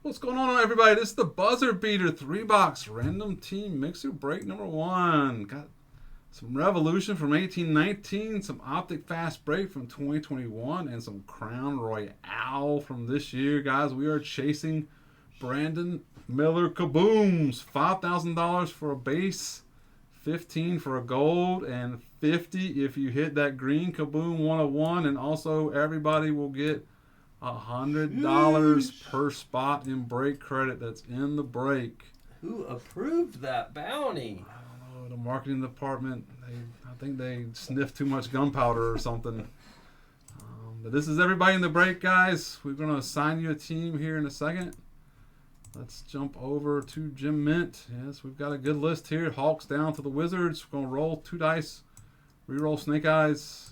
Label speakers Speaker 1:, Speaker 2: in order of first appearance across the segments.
Speaker 1: What's going on, everybody? This is the Buzzer Beater 3-box random team mixer break number 1. Got some Revolution from 1819, some Optic Fast Break from 2021, and some Crown Royale from this year. Guys, we are chasing Brandon Miller Kabooms. $5,000 for a base, $15 for a gold, and $50 if you hit that green Kaboom 101. And also, everybody will get $100 per spot in break credit that's in the break.
Speaker 2: Who approved that bounty?
Speaker 1: I don't know, the marketing department. I think they sniffed too much gunpowder or something. But this is everybody in the break, guys. We're going to assign you a team here in a second. Let's jump over to Jim Mint. Yes, we've got a good list here. Hawks down to the Wizards. We're going to roll 2 dice. Reroll Snake Eyes.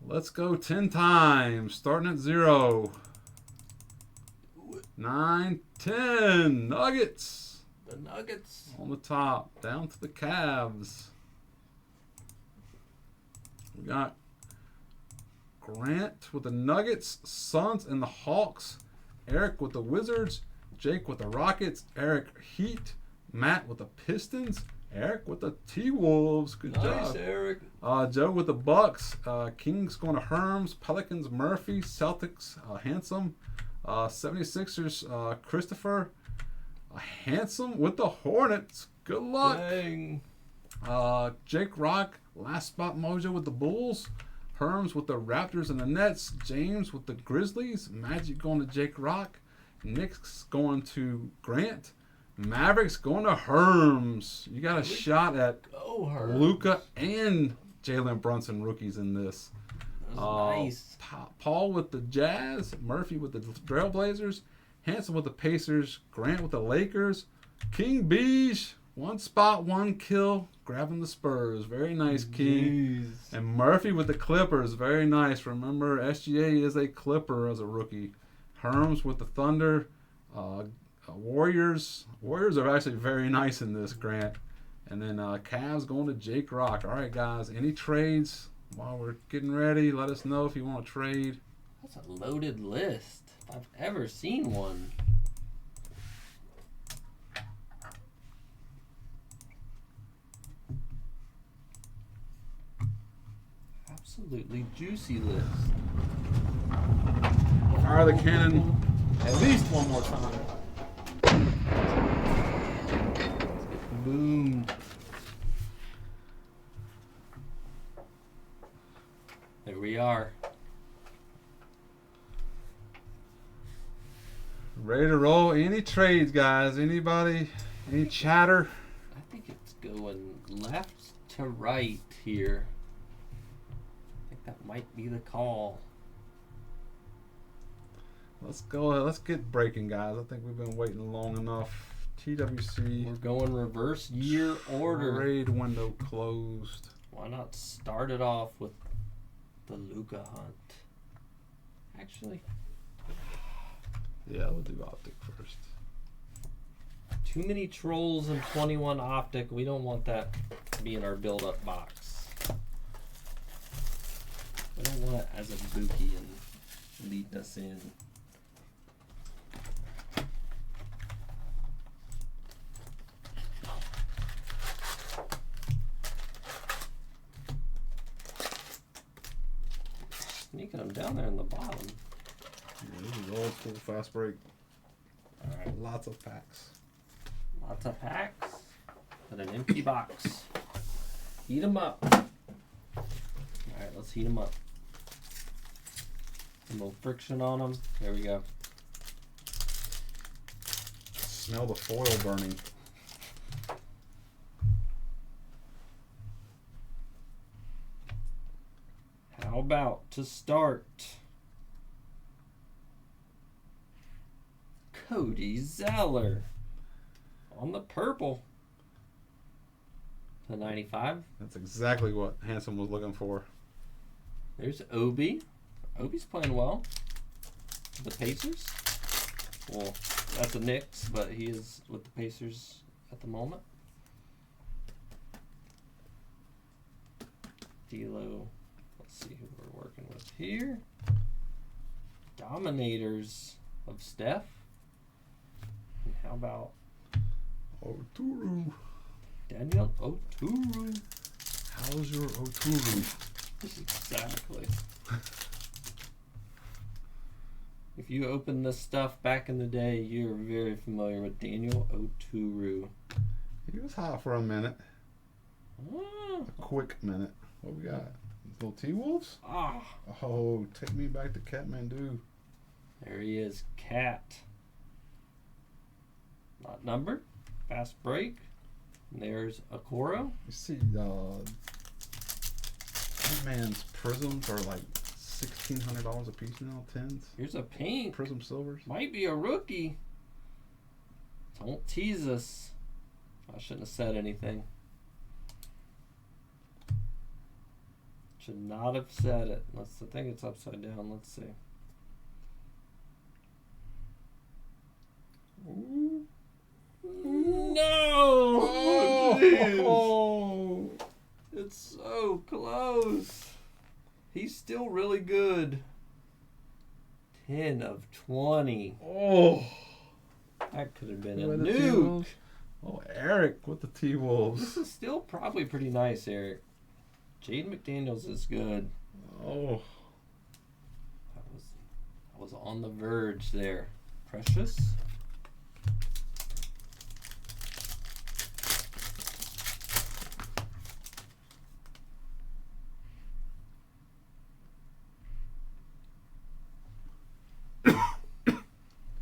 Speaker 1: Let's go 10 times, starting at 0. 9, 10. Nuggets.
Speaker 2: The Nuggets.
Speaker 1: On the top, down to the Cavs. We got Grant with the Nuggets, Suns, and the Hawks. Eric with the Wizards. Jake with the Rockets. Eric Heat. Matt with the Pistons. Eric with the T-Wolves. Good job.
Speaker 2: Nice, Eric.
Speaker 1: Joe with the Bucks. Kings going to Herms. Pelicans, Murphy. Celtics, Handsome. 76ers, Christopher. Handsome with the Hornets. Good luck.
Speaker 2: Dang.
Speaker 1: Jake Rock. Last spot mojo with the Bulls. Herms with the Raptors and the Nets. James with the Grizzlies. Magic going to Jake Rock. Nick's going to Grant. Mavericks going to Herms. You got a shot at Luka and Jalen Brunson rookies in this.
Speaker 2: Nice.
Speaker 1: Paul with the Jazz. Murphy with the Trailblazers. Hanson with the Pacers. Grant with the Lakers. King Beige. 1 spot, 1 kill. Grabbing the Spurs. Very nice, King.
Speaker 2: Jeez.
Speaker 1: And Murphy with the Clippers. Very nice. Remember, SGA is a Clipper as a rookie. Herms with the Thunder. Warriors are actually very nice in this, Grant. And then Cavs going to Jake Rock. All right, guys. Any trades while we're getting ready? Let us know if you want to trade.
Speaker 2: That's a loaded list. If I've ever seen one. Absolutely juicy list.
Speaker 1: Fire the cannon at least one more time.
Speaker 2: Boom. There we are.
Speaker 1: Ready to roll. Any trades, guys? Anybody? Any chatter?
Speaker 2: I think it's going left to right here. I think that might be the call.
Speaker 1: Let's go. Let's get breaking, guys. I think we've been waiting long enough. TWC.
Speaker 2: We're going reverse year order.
Speaker 1: Trade window closed.
Speaker 2: Why not start it off with the Luka hunt? Actually,
Speaker 1: Yeah, we'll do Optic first.
Speaker 2: too many trolls in 21 Optic. We don't want that to be in our build-up box. We don't want it as a bookie and leading us in. Sneaking them down there in the bottom.
Speaker 1: Yeah, this is old school fast break.
Speaker 2: All right.
Speaker 1: Lots of packs.
Speaker 2: Lots of packs, but an empty box. Heat them up. All right, let's heat them up. A little friction on them. There we go.
Speaker 1: Smell the foil burning.
Speaker 2: How about to start? Cody Zeller on the purple. To 95.
Speaker 1: That's exactly what Hanson was looking for.
Speaker 2: There's Obi. Obi's playing well. The Pacers. Well, that's a Knicks, but he is with the Pacers at the moment. D'Lo. Let's see who we're working with here. Dominators. of Steph. And how about
Speaker 1: Oturu.
Speaker 2: Daniel Oturu?
Speaker 1: How's your Oturu?
Speaker 2: Exactly. If you opened this stuff back in the day, you're very familiar with Daniel Oturu.
Speaker 1: He was hot for a minute.
Speaker 2: Ah.
Speaker 1: A quick minute. What we got? Little T-Wolves?
Speaker 2: Ah.
Speaker 1: Oh, take me back to Kathmandu.
Speaker 2: There he is, Cat. Not numbered. Fast break. And there's Okoro.
Speaker 1: You see, that man's prisms are like $1,600 a piece now. 10s.
Speaker 2: Here's a pink.
Speaker 1: Prism silvers.
Speaker 2: Might be a rookie. Don't tease us. I shouldn't have said anything. Should not have said it. I think it's upside down. Let's see.
Speaker 1: Ooh.
Speaker 2: No!
Speaker 1: Oh.
Speaker 2: It's so close. He's still really good. 10 of 20.
Speaker 1: Oh.
Speaker 2: That could have been a
Speaker 1: With the
Speaker 2: nuke.
Speaker 1: T-Wolves. Oh, Eric with the T-Wolves.
Speaker 2: This is still probably pretty nice, Eric. Jaden McDaniels is good.
Speaker 1: Oh.
Speaker 2: I was on the verge there. Precious.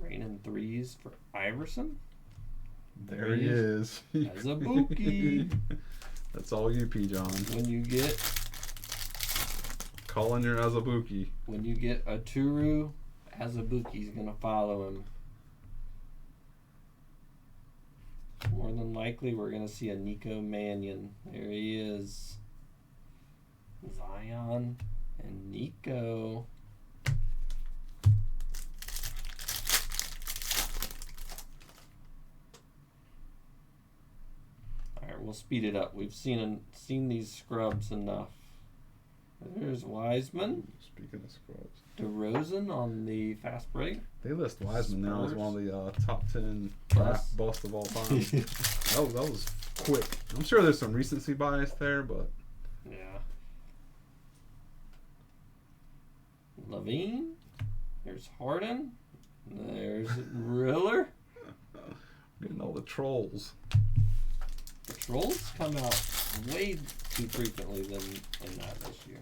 Speaker 2: Raining threes for Iverson.
Speaker 1: There he is.
Speaker 2: Azubuike.
Speaker 1: That's all you, P. John.
Speaker 2: When you get
Speaker 1: Calling your Azubuike.
Speaker 2: Oturu, Azubuike's gonna follow him. More than likely, we're gonna see a Nico Mannion. There he is. Zion and Nico. Alright, we'll speed it up. We've seen these scrubs enough. There's Wiseman.
Speaker 1: Speaking of scrubs.
Speaker 2: DeRozan on the fast break.
Speaker 1: They list Wiseman now as one of the top 10
Speaker 2: Bust.
Speaker 1: bust of all time. that was quick. I'm sure there's some recency bias there, but
Speaker 2: Yeah. Levine. There's Harden. There's Riller.
Speaker 1: getting all the trolls.
Speaker 2: The Trolls come out way too frequently than in that this year.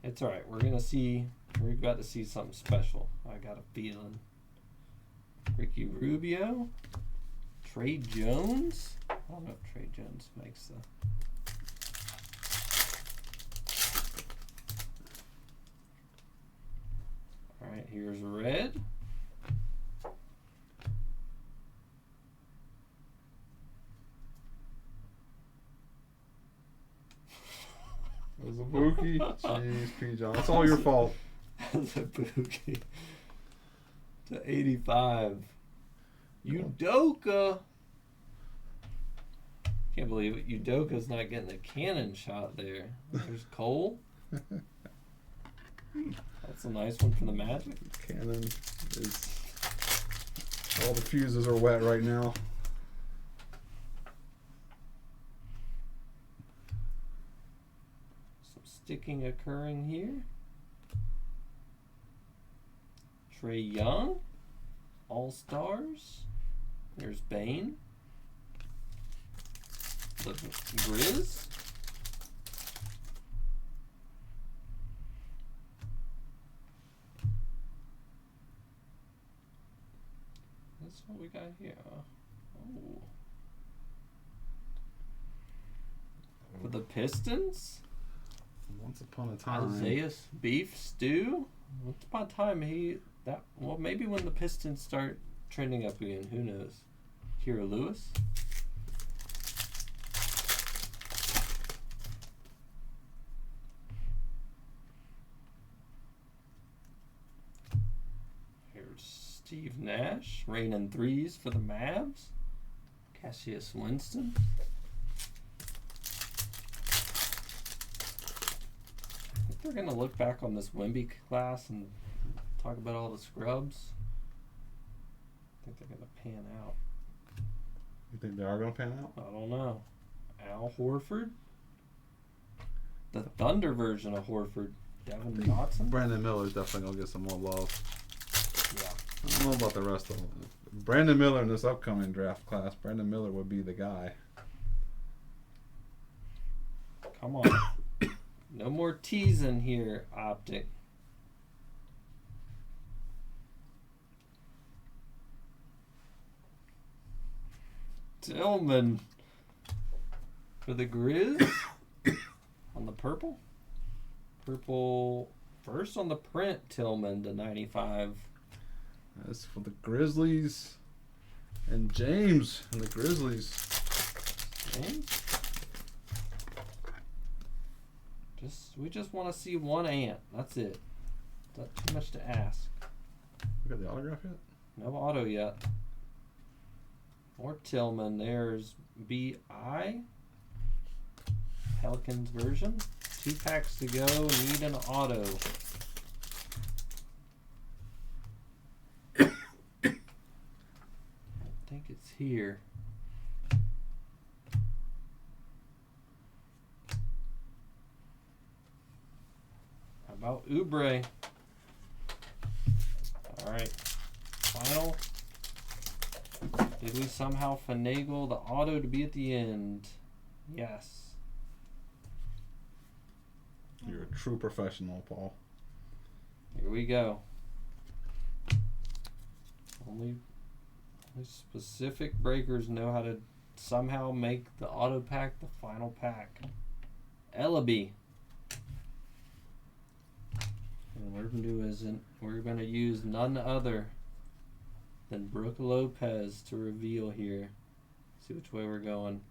Speaker 2: It's alright. We're about to see something special. I got a feeling. Ricky Rubio. Trey Jones. I don't know if Trey Jones makes the... Alright, here's red.
Speaker 1: Azubuike. Jeez, P. John. It's all your fault.
Speaker 2: Azubuike to 85. Udoka. Can't believe it. Udoka's not getting a cannon shot there. There's Cole. That's a nice one from the Magic.
Speaker 1: Cannon is... All the fuses are wet right now.
Speaker 2: Some sticking occurring here. Trey Young. All-Stars. There's Bane. The Grizz. That's what we got here. Oh. For the Pistons,
Speaker 1: Once upon a time.
Speaker 2: Isaiah Beef Stew. Once upon a time, maybe when the Pistons start trending up again, who knows? Kira Lewis. Here's Steve Nash, raining threes for the Mavs. Cassius Winston. I think they're going to look back on this Wemby class and talk about all the scrubs. I think they're gonna pan out.
Speaker 1: You think they are going to pan out?
Speaker 2: I don't know. Al Horford. The Thunder version of Horford. Devin Dotson.
Speaker 1: Brandon Miller's definitely going to get some more love.
Speaker 2: Yeah.
Speaker 1: I don't know about the rest of them. Brandon Miller in this upcoming draft class, Brandon Miller would be the guy.
Speaker 2: Come on. No more teasing here, Optic. Tillman for the Grizz on the purple. Purple first on the print, Tillman to 95.
Speaker 1: That's for the Grizzlies. And James and the Grizzlies.
Speaker 2: James? We just want to see one ant. That's it. Not too much to ask.
Speaker 1: We got the autograph yet?
Speaker 2: No auto yet. More Tillman. There's BI. Pelicans version. 2 packs to go. Need an auto. I think it's here. How about Oubre? Alright. Final. Did we somehow finagle the auto to be at the end? Yes.
Speaker 1: You're a true professional, Paul.
Speaker 2: Here we go. Only specific breakers know how to somehow make the auto pack the final pack. Ellaby. And we're going to use none other than Brooke Lopez to reveal here. See which way we're going.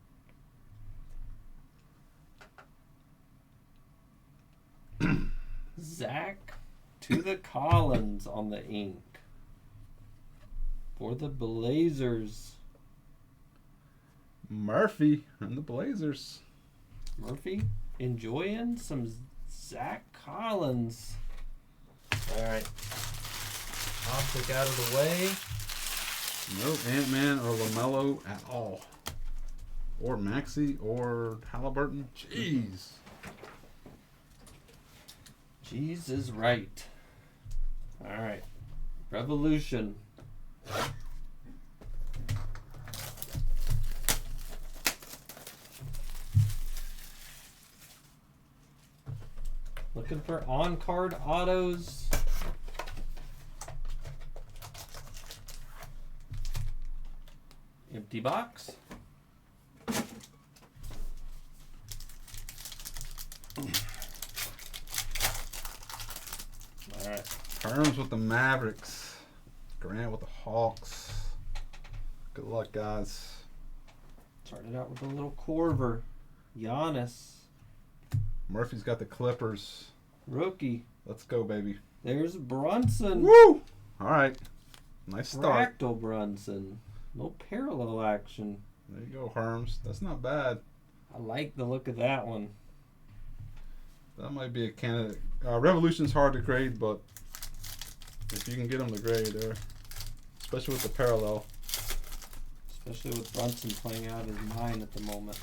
Speaker 2: Zach to the Collins on the ink. For the Blazers.
Speaker 1: Murphy and the Blazers.
Speaker 2: Murphy enjoying some Zach Collins. Alright. Optic out of the way.
Speaker 1: No Ant-Man or LaMelo at all. Or Maxey or Halliburton. Jeez.
Speaker 2: Jeez is right. Alright. Revolution. Looking for on-card autos. Empty box. Alright.
Speaker 1: Terms with the Mavericks. Grant with the Hawks. Good luck, guys.
Speaker 2: Started out with a little Corver. Giannis.
Speaker 1: Murphy's got the Clippers.
Speaker 2: Rookie.
Speaker 1: Let's go, baby.
Speaker 2: There's Brunson.
Speaker 1: Woo! All right. Nice start.
Speaker 2: Fractal Brunson. No parallel action.
Speaker 1: There you go, Herms. That's not bad.
Speaker 2: I like the look of that one.
Speaker 1: That might be a candidate. Revolution's hard to grade, but if you can get them to grade there, especially with the parallel.
Speaker 2: Especially with Brunson playing out his mind at the moment.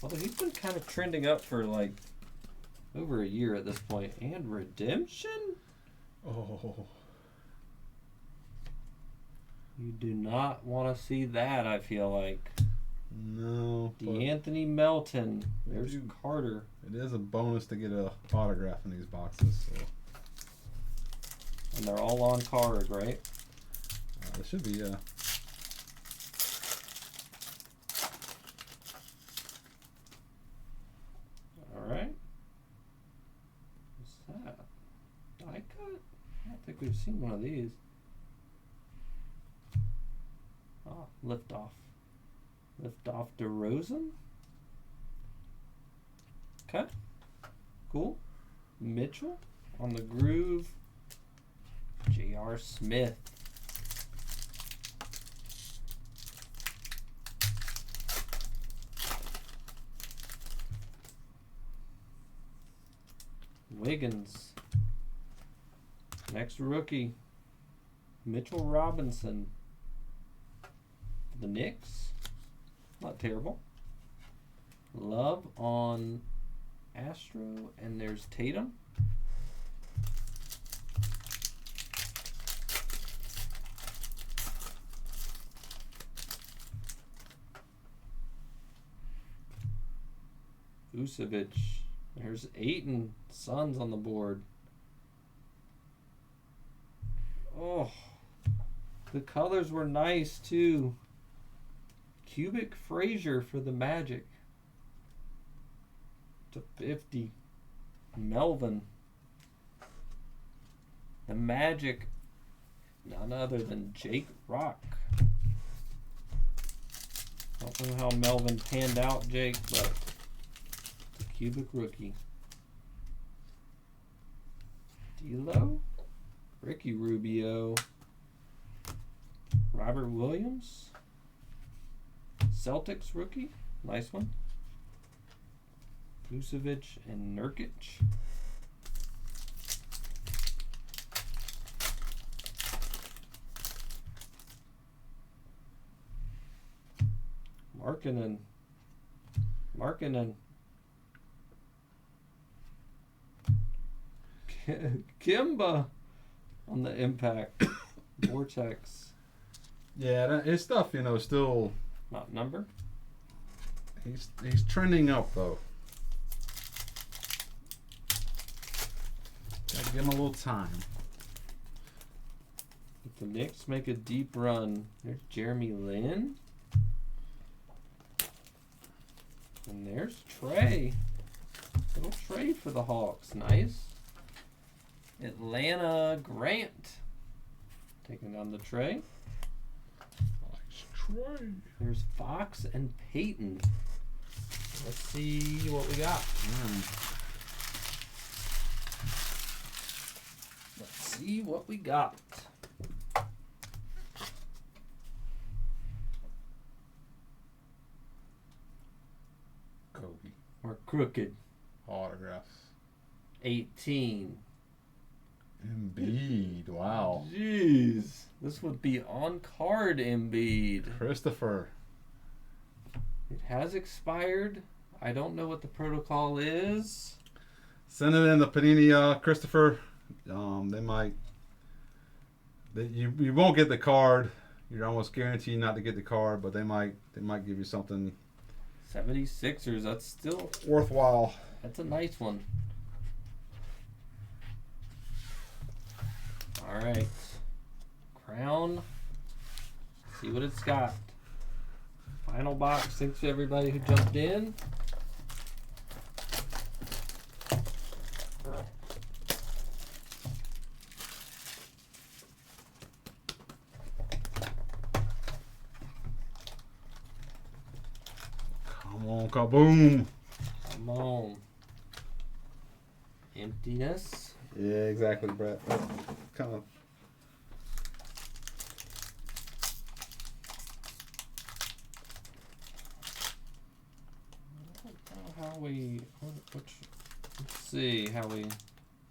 Speaker 2: Although he's been kind of trending up for like over a year at this point. And redemption?
Speaker 1: Oh.
Speaker 2: You do not want to see that, I feel like.
Speaker 1: No.
Speaker 2: DeAnthony Melton. There's Carter.
Speaker 1: It is a bonus to get a autograph in these boxes. So.
Speaker 2: And they're all on card, right?
Speaker 1: It should be, yeah.
Speaker 2: Alright. What's that? Die cut? I don't think we've seen one of these. Oh, lift off. Lift off DeRozan. Okay. Cool. Mitchell on the groove. J.R. Smith. Wiggins. Next rookie, Mitchell Robinson. The Knicks. Not terrible. Love on Astro, and there's Tatum. Vucevic. There's Aiton. Suns on the board. Oh, the colors were nice too. Cubic Frazier for the Magic. /50. Melvin. The Magic. None other than Jake Rock. Don't know how Melvin panned out, Jake, but it's a Cubic rookie. D'Lo. Ricky Rubio. Robert Williams. Celtics rookie. Nice one. Vucevic and Nurkic. Markkanen. Kimba on the Impact. Vortex.
Speaker 1: Yeah, his stuff, still.
Speaker 2: Not number.
Speaker 1: He's trending up though. Gotta give him a little time.
Speaker 2: If the Knicks make a deep run, there's Jeremy Lin. And there's Trey. Little trade for the Hawks. Nice. Atlanta Grant. Taking down the Trey.
Speaker 1: Nice Trey.
Speaker 2: There's Fox and Peyton. Let's see what we got. Let's see what we got.
Speaker 1: Kobe.
Speaker 2: Or crooked.
Speaker 1: Autographs.
Speaker 2: 18.
Speaker 1: Embiid. Wow.
Speaker 2: Jeez. This would be on card Embiid.
Speaker 1: Christopher.
Speaker 2: It has expired. I don't know what the protocol is.
Speaker 1: Send it in to Panini, Christopher. They might. You won't get the card. You're almost guaranteed not to get the card, but they might give you something
Speaker 2: 76ers. That's still
Speaker 1: worthwhile.
Speaker 2: That's a nice one. All right. Crown. See what it's got. Final box. Thanks to everybody who jumped in.
Speaker 1: Come on, kaboom.
Speaker 2: Come on. Emptiness.
Speaker 1: Yeah, exactly, Brett. That's kind of.
Speaker 2: How we, let's see how we, I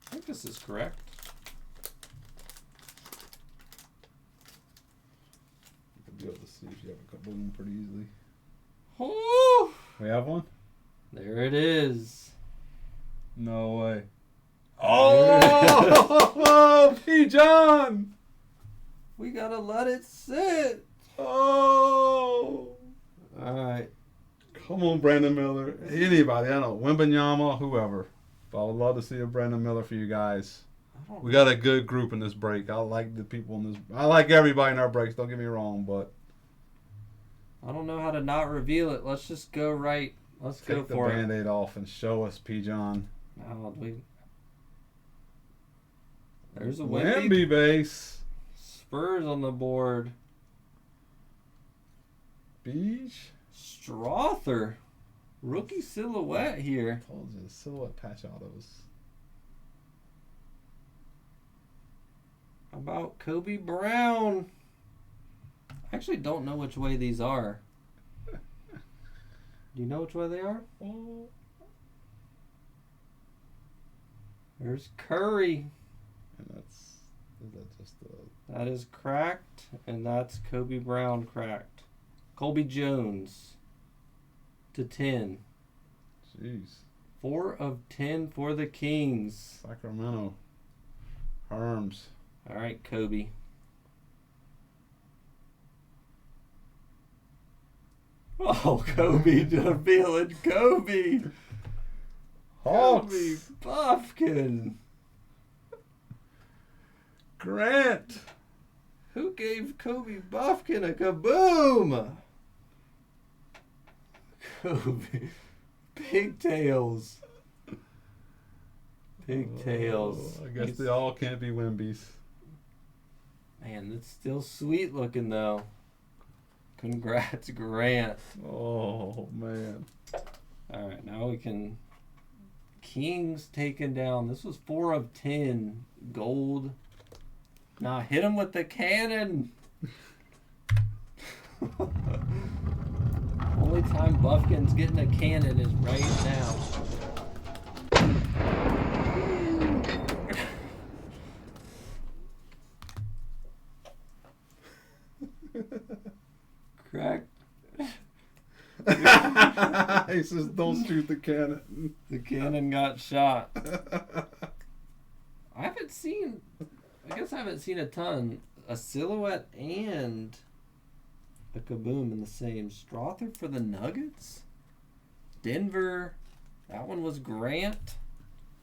Speaker 2: think this is correct.
Speaker 1: You'll be able to see if you have a kaboom pretty easily.
Speaker 2: Oh,
Speaker 1: We have one?
Speaker 2: there it is.
Speaker 1: No way. Oh, P. John.
Speaker 2: We gotta let it sit.
Speaker 1: Oh.
Speaker 2: All right.
Speaker 1: Come on, Brandon Miller. Anybody, I don't know, Wembanyama, whoever. But I would love to see a Brandon Miller for you guys. We got a good group in this break. I like the people in this. I like everybody in our breaks. Don't get me wrong, but
Speaker 2: I don't know how to not reveal it. Let's just go right. Let's go
Speaker 1: take the
Speaker 2: for it.
Speaker 1: Band-Aid off and show us P. John.
Speaker 2: Now there's a
Speaker 1: Wemby base.
Speaker 2: Spurs on the board.
Speaker 1: Beach.
Speaker 2: Strother. Rookie silhouette here.
Speaker 1: I told you, silhouette patch autos.
Speaker 2: How about Kobe Brown? I actually don't know which way these are. Do you know which way they are?
Speaker 1: Oh.
Speaker 2: There's Curry.
Speaker 1: And that's Is that just
Speaker 2: That is cracked, and that's Kobe Brown cracked. Colby Jones /10.
Speaker 1: Jeez.
Speaker 2: 4 of 10 for the Kings.
Speaker 1: Sacramento. Herms.
Speaker 2: All right, Kobe. Oh, Kobe, revealing Kobe.
Speaker 1: Hawks.
Speaker 2: Kobe Buffkin.
Speaker 1: Grant.
Speaker 2: Who gave Kobe Buffkin a kaboom? Kobe. Pigtails. Pigtails.
Speaker 1: Oh, I guess they all can't be Wimbies.
Speaker 2: Man, it's still sweet looking though. Congrats, Grant.
Speaker 1: Oh, man.
Speaker 2: All right, now we can. Kings taken down. This was 4 of 10 gold. Now hit him with the cannon. Only time Buffkin's getting a cannon is right now. Crack.
Speaker 1: He says, don't shoot the cannon.
Speaker 2: The cannon got shot. I guess I haven't seen a ton. A silhouette and a kaboom in the same. Strother for the Nuggets? Denver. That one was Grant.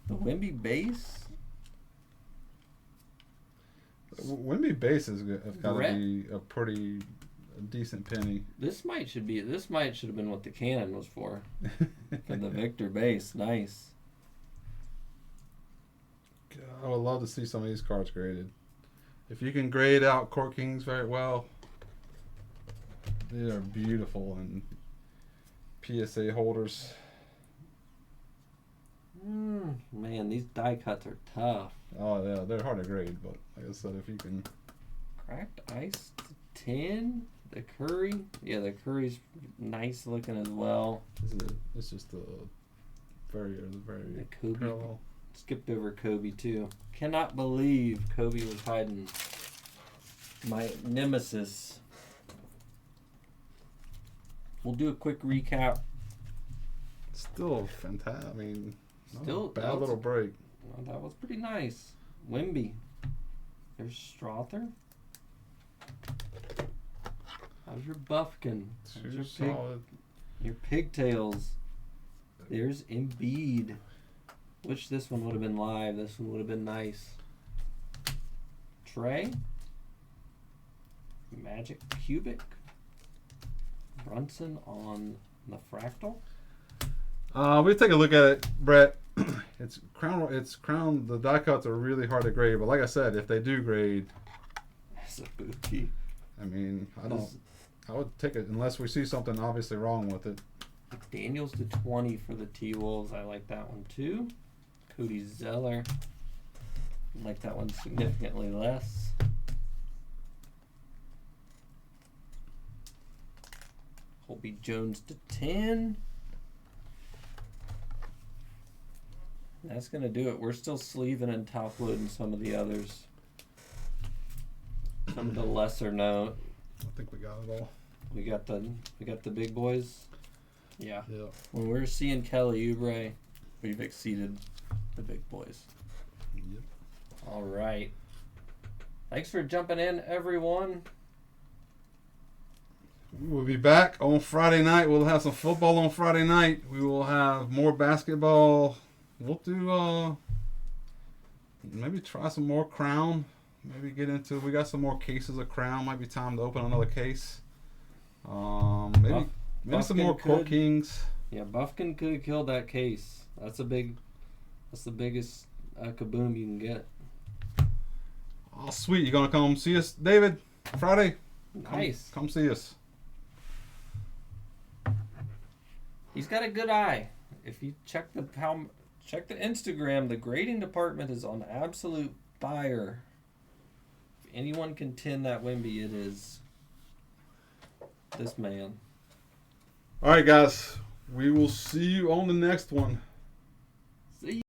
Speaker 2: The Wemby base.
Speaker 1: Wimby base has got to
Speaker 2: Brett?
Speaker 1: be a pretty decent penny.
Speaker 2: This might should have been what the cannon was for. For the Victor base. Nice.
Speaker 1: I would love to see some of these cards graded. If you can grade out Court Kings very well, they are beautiful and PSA holders.
Speaker 2: Man, these die cuts are tough.
Speaker 1: Oh yeah, they're hard to grade, but like I said, if you can.
Speaker 2: Cracked ice 10. The Curry. Yeah, the Curry's nice looking as well.
Speaker 1: It's just a very
Speaker 2: The Kobe.
Speaker 1: parallel.
Speaker 2: Skipped over Kobe too. Cannot believe Kobe was hiding my nemesis. We'll do a quick recap.
Speaker 1: Still fantastic. I mean,
Speaker 2: Still
Speaker 1: bad little break.
Speaker 2: Well, that was pretty nice. Wimby. There's Strother. How's your Buffkin? How's your,
Speaker 1: Solid.
Speaker 2: your pigtails? There's Embiid. Wish this one would have been live. This one would have been nice. Trey. Magic Cubic. Brunson on the Fractal.
Speaker 1: We take a look at it, Brett. It's crown. The die cuts are really hard to grade, but like I said, if they do grade,
Speaker 2: That's a bookie.
Speaker 1: I mean, I would take it unless we see something obviously wrong with it.
Speaker 2: Daniels to 20 for the T-Wolves. I like that one too. Cody Zeller. I like that one significantly less. Colby Jones to 10. That's going to do it. We're still sleeving and top loading some of the others. Some of the lesser known.
Speaker 1: I think we got it all.
Speaker 2: We got the big boys. Yeah.
Speaker 1: Yeah.
Speaker 2: When we're seeing Kelly Oubre, we've exceeded the big boys.
Speaker 1: Yep.
Speaker 2: All right. Thanks for jumping in, everyone.
Speaker 1: We'll be back on Friday night. We'll have some football on Friday night. We will have more basketball. We'll do maybe try some more Crown. Maybe get into. We got some more cases of Crown. Might be time to open another case. Maybe some more Court Kings.
Speaker 2: Yeah, Buffkin could have killed that case. That's the biggest kaboom you can get.
Speaker 1: Oh, sweet! You gonna come see us, David? Friday.
Speaker 2: Nice.
Speaker 1: Come see us.
Speaker 2: He's got a good eye. If you check the Instagram, the grading department is on absolute fire. If anyone can tin that Wemby, it is this man.
Speaker 1: All right, guys. We will see you on the next one.
Speaker 2: See